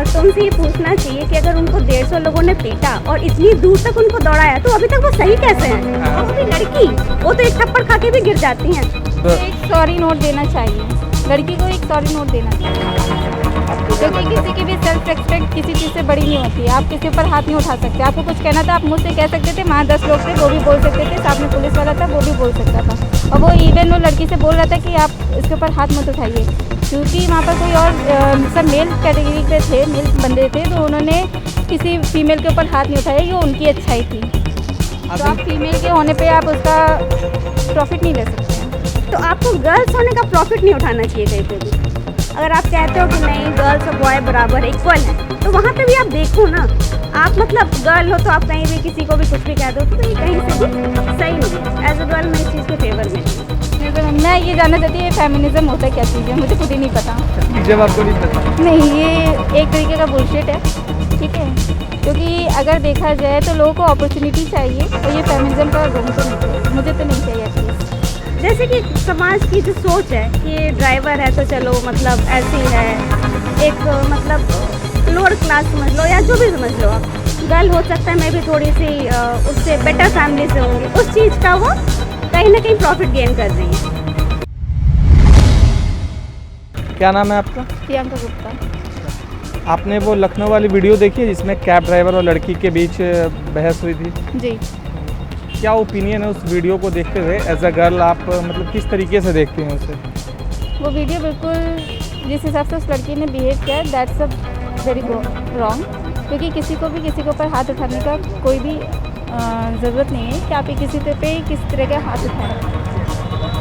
तुमसे ये पूछना चाहिए कि अगर उनको 150 लोगों ने पीटा और इतनी दूर तक उनको दौड़ाया तो अभी तक वो सही कैसे हैं? और वो भी लड़की, वो तो एक थप्पड़ खा के भी गिर जाती हैं। एक सॉरी नोट देना चाहिए, लड़की को एक सॉरी नोट देना चाहिए, क्योंकि किसी की भी सेल्फ रिस्पेक्ट किसी चीज़ से बड़ी नहीं होती है। आप किसी ऊपर हाथ नहीं उठा सकते। आपको कुछ कहना था, आप मुझसे कह सकते थे, वहाँ 10 लोग थे वो भी बोल सकते थे, सामने पुलिस वाला था वो भी बोल सकता था। और वो इवन वो लड़की से बोल रहा था कि आप इसके ऊपर हाथ मत उठाइए, क्योंकि वहाँ पर कोई और सब मेल कैटेगरी के थे, मेल बंदे थे, तो उन्होंने किसी फीमेल के ऊपर हाथ नहीं उठाया। ये उनकी अच्छाई थी। तो आप फीमेल के होने पे आप उसका प्रॉफिट नहीं ले सकते हैं। तो आपको गर्ल्स होने का प्रॉफिट नहीं उठाना चाहिए कहीं पे भी। अगर आप कहते हो कि नहीं गर्ल्स और बॉय बराबर इक्वल है, तो वहाँ पे भी आप देखो ना। आप मतलब गर्ल हो तो आप कहीं भी किसी को भी कुछ भी कह दो तो ये कहीं से भी सही नहीं है। एज अ गर्ल मैं इस चीज़ के फेवर में हूँ। मैं ये जानना चाहती हूँ, ये फेमिनिज्म होता क्या चीज़ है? मुझे खुद ही नहीं पता। जब आपको नहीं पता? नहीं, ये एक तरीके का बुलशिट है, ठीक है। क्योंकि अगर देखा जाए तो लोगों को अपॉर्चुनिटी चाहिए, और ये फेमिनिज्म का ढंग तो नहीं चाहिए, मुझे तो नहीं चाहिए एटलीस्ट। जैसे कि समाज की जो सोच है कि ड्राइवर है तो चलो मतलब ऐसी है, एक मतलब लोअर क्लास समझ लो या जो भी समझ लो आप, गर्ल हो सकता है मैं भी थोड़ी सी उससे बेटर फैमिली से होंगी, उस चीज़ का वो कहीं ना कहीं प्रॉफिट गेन कर रही है। क्या नाम है आपका? प्रियंका गुप्ता। आपने वो लखनऊ वाली वीडियो देखी है जिसमें कैब ड्राइवर और लड़की के बीच बहस हुई थी? जी। क्या ओपिनियन है उस वीडियो को देखते हुए? एज अ गर्ल आप मतलब किस तरीके से देखती हैं उसे? वो वीडियो बिल्कुल जिस हिसाब से उस लड़की ने बिहेव किया, दैट्स अ वेरी रॉन्ग, क्योंकि किसी को भी किसी के ऊपर हाथ उठाने का कोई भी ज़रूरत नहीं है कि आप किसी पे किस तरह का हाथ उठाएं।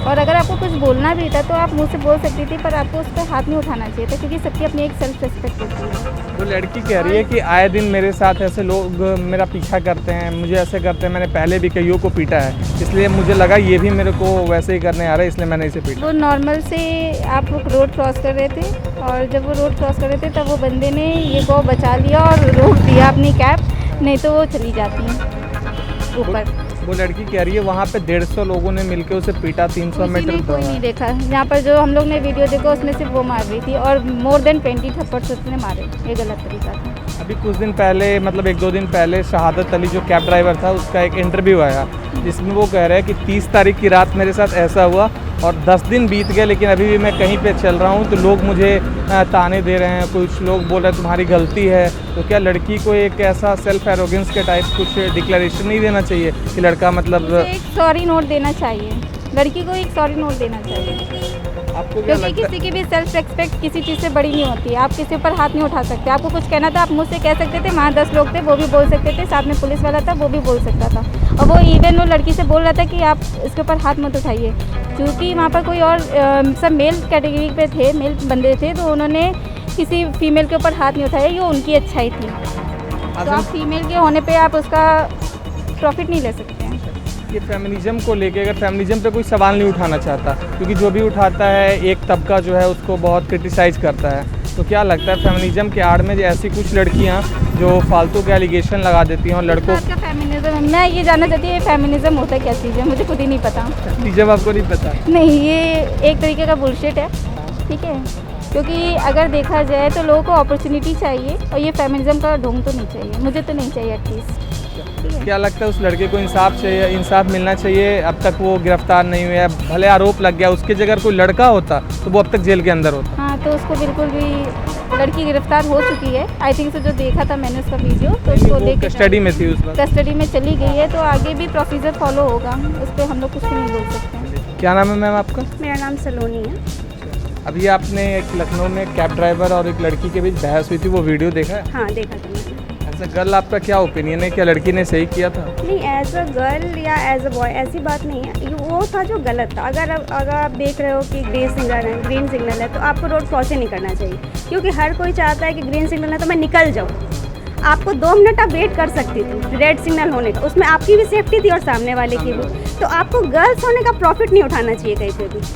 और अगर आपको कुछ बोलना भी था तो आप मुँह से बोल सकती थी, पर आपको उस पर हाथ नहीं उठाना चाहिए था, क्योंकि सबकी अपनी एक सेल्फ रिस्पेक्ट होती है। वो लड़की कह रही है कि आए दिन मेरे साथ ऐसे लोग मेरा पीछा करते हैं, मुझे ऐसे करते हैं, मैंने पहले भी कईयों को पीटा है, इसलिए मुझे लगा ये भी मेरे को वैसे ही करने आ रहा है, इसलिए मैंने इसे पीटा। वो नॉर्मल से आप रोड क्रॉस कर रहे थे, और जब वो रोड क्रॉस कर रहे थे तब वो बंदे ने ये को बचा लिया और रोक दिया अपनी कैब, नहीं तो वो चली जाती है ऊपर। वो लड़की कह रही है वहाँ पे 150 लोगों ने मिलकर उसे पीटा, 300 मीटर कोई नहीं देखा। यहाँ पर जो हम लोग ने वीडियो देखा उसमें सिर्फ वो मार रही थी, और मोर देन 20 थप्पड़ उसने मारे। ये गलत तरीका था। अभी कुछ दिन पहले मतलब 1-2 दिन पहले शहादत अली जो कैब ड्राइवर था उसका एक इंटरव्यू आया जिसमें वो कह रहा है कि 30 तारीख की रात मेरे साथ ऐसा हुआ और 10 दिन बीत गए लेकिन अभी भी मैं कहीं पे चल रहा हूँ तो लोग मुझे ताने दे रहे हैं, कुछ लोग बोल रहे हैं तुम्हारी गलती है। तो क्या लड़की को एक ऐसा सेल्फ एरोगेंस के टाइप कुछ डिक्लेरेशन नहीं देना चाहिए कि लड़का मतलब एक सॉरी नोट देना चाहिए, लड़की को एक सॉरी नोट देना चाहिए, आपको क्या क्योंकि लगता किसी की भी सेल्फ रिस्पेक्ट किसी चीज़ से बड़ी नहीं होती है। आप किसी ऊपर हाथ नहीं उठा सकते। आपको कुछ कहना था, आप मुझसे कह सकते थे, वहाँ 10 लोग थे वो भी बोल सकते थे, सामने पुलिस वाला था वो भी बोल सकता था। और वो इवन वो लड़की से बोल रहा था कि आप इसके ऊपर हाथ मत उठाइए, क्योंकि वहाँ पर कोई और सब मेल कैटेगरी पे थे, मेल बंदे थे, तो उन्होंने किसी फीमेल के ऊपर हाथ नहीं उठाया। ये उनकी अच्छाई थी। तो आप फीमेल के होने पे आप उसका प्रॉफिट नहीं ले सकते हैं। ये फेमिनिज्म को लेके, अगर फेमिनिज्म पे कोई सवाल नहीं उठाना चाहता, क्योंकि जो भी उठाता है एक तबका जो है उसको बहुत क्रिटिसाइज करता है, तो क्या लगता है फेमिनिज्म के आड़ में ऐसी कुछ लड़कियां जो फालतू के एलिगेशन लगा देती हैं और लड़कों का फेमिनिज्म, मैं ये जानना चाहती हूँ, ये फेमिनिज्म होता क्या चीज़ है? मुझे खुद ही नहीं पता। जब आपको नहीं पता? नहीं, ये एक तरीके का बुलशिट है, ठीक है। क्योंकि अगर देखा जाए तो लोगों को अपॉर्चुनिटी चाहिए, और ये फेमिनिज्म का ढोंग तो नहीं चाहिए, मुझे तो नहीं चाहिए एटलीस्ट। क्या लगता है उस लड़के को इंसाफ मिलना चाहिए? अब तक वो गिरफ्तार नहीं हुआ है, भले आरोप लग गया, उसके जगह कोई लड़का होता तो वो अब तक जेल के अंदर होता। हाँ, तो उसको बिल्कुल भी, लड़की गिरफ्तार हो चुकी है आई थिंक से, जो देखा था मैंने उसका वीडियो, तो उसको देख कस्टडी में थी, उस वक्त कस्टडी में चली गई है, तो आगे भी प्रोसीजर फॉलो होगा, उस पर हम लोग कुछ भी नहीं बोल सकते। क्या नाम है मैम आपका? मेरा नाम सलोनी है। अभी आपने एक लखनऊ में कैब ड्राइवर और एक लड़की के बीच बहस हुई थी, वो वीडियो देखा है? हाँ देखा था मैंने। एज अ गर्ल आपका क्या ओपिनियन है, क्या लड़की ने सही किया था? नहीं, एज अ गर्ल या एज अ बॉय ऐसी बात नहीं है, वो था जो गलत था। अगर आप देख रहे हो कि ग्रीन सिग्नल है तो आपको रोड क्रॉस ही नहीं करना चाहिए, क्योंकि हर कोई चाहता है कि ग्रीन सिग्नल है तो मैं निकल जाऊँ। आपको 2 मिनट आप वेट कर सकती थी रेड सिग्नल होने का, उसमें आपकी भी सेफ्टी थी और सामने वाले की भी। तो आपको गर्ल्स होने का प्रॉफिट नहीं उठाना चाहिए कहीं पे भी।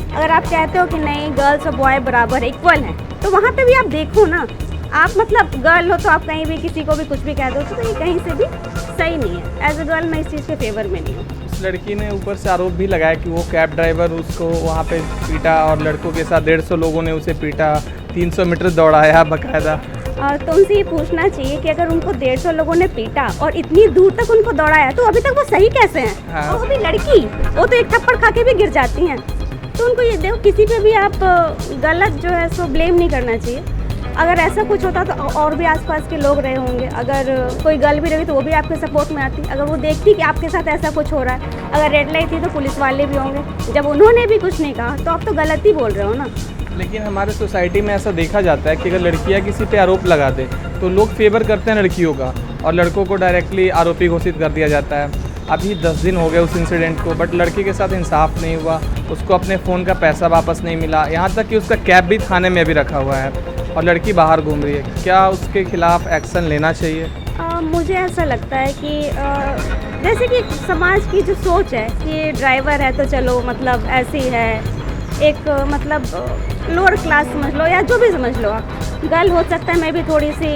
अगर आप कहते हो कि नहीं गर्ल्स और बॉय बराबर इक्वल हैं, तो वहाँ पे भी आप देखो ना। आप मतलब गर्ल हो तो आप कहीं भी किसी को भी कुछ भी कह दो तो ये कहीं से भी सही नहीं है। एज अ गर्ल मैं इस चीज़ के फेवर में नहीं हूँ। उस लड़की ने ऊपर से आरोप भी लगाया कि वो कैब ड्राइवर उसको वहाँ पे पीटा और लड़कों के साथ 150 लोगों ने उसे पीटा, 300 मीटर दौड़ाया बाकायदा। तो उनसे ये पूछना चाहिए कि अगर उनको 150 लोगों ने पीटा और इतनी दूर तक उनको दौड़ाया तो अभी तक वो सही कैसे हैं? हाँ। और वो भी लड़की, वो तो एक थप्पड़ खा के भी गिर जाती हैं। तो उनको ये देखो, किसी पे भी आप गलत जो है सो ब्लेम नहीं करना चाहिए। अगर ऐसा कुछ होता तो और भी आसपास के लोग रहे होंगे। अगर कोई गर्ल भी रही तो वो भी आपके सपोर्ट में आती। अगर वो देखती कि आपके साथ ऐसा कुछ हो रहा है, अगर रेड लाइट थी तो पुलिस वाले भी होंगे। जब उन्होंने भी कुछ नहीं कहा तो आप तो गलत ही बोल रहे हो ना। लेकिन हमारे सोसाइटी में ऐसा देखा जाता है कि अगर लड़कियां किसी पे आरोप लगा दे तो लोग फेवर करते हैं लड़कियों का, और लड़कों को डायरेक्टली आरोपी घोषित कर दिया जाता है। अभी 10 दिन हो गए उस इंसिडेंट को, बट लड़की के साथ इंसाफ नहीं हुआ। उसको अपने फ़ोन का पैसा वापस नहीं मिला, यहाँ तक कि उसका कैब भी थाने में अभी रखा हुआ है, और लड़की बाहर घूम रही है। क्या उसके खिलाफ एक्शन लेना चाहिए? मुझे ऐसा लगता है कि जैसे कि समाज की जो सोच है कि ड्राइवर है तो चलो मतलब ऐसी है, एक मतलब लोअर क्लास समझ लो या जो भी समझ लो आप, गर्ल हो सकता है मैं भी थोड़ी सी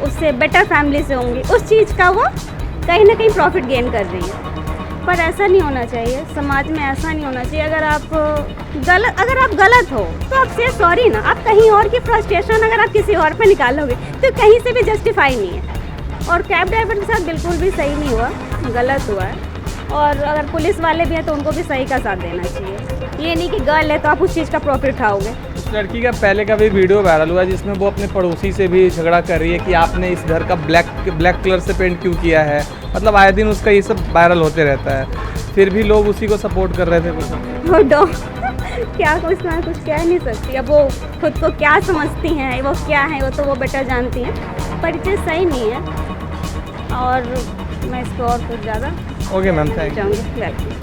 उससे बेटर फैमिली से होंगी, उस चीज़ का वो कहीं ना कहीं प्रॉफिट गेन कर रही है। पर ऐसा नहीं होना चाहिए, समाज में ऐसा नहीं होना चाहिए। अगर आप गलत हो तो आप से सॉरी ना, आप कहीं और की फ्रस्ट्रेशन अगर आप किसी और पे निकालोगे तो कहीं से भी जस्टिफाई नहीं है। और कैब ड्राइवर के साथ बिल्कुल भी सही नहीं हुआ, गलत हुआ है। और अगर पुलिस वाले भी हैं तो उनको भी सही का साथ देना चाहिए। ये नहीं कि गर्ल है तो आप उस चीज़ का प्रॉफिट खाओगे। उस लड़की का पहले का भी वीडियो वायरल हुआ जिसमें वो अपने पड़ोसी से भी झगड़ा कर रही है कि आपने इस घर का ब्लैक कलर से पेंट क्यों किया है। मतलब आए दिन उसका ये सब वायरल होते रहता है, फिर भी लोग उसी को सपोर्ट कर रहे थे। वो डॉ क्या कुछ ना कुछ कह नहीं सकती। अब वो खुद को क्या समझती हैं, वो क्या है, वो तो वो बेटर जानती हैं। पर ये सही नहीं है और मैं इसको और कुछ ज़्यादा ओके मैम, थैंक यू। चाहूँगी। वेलकम।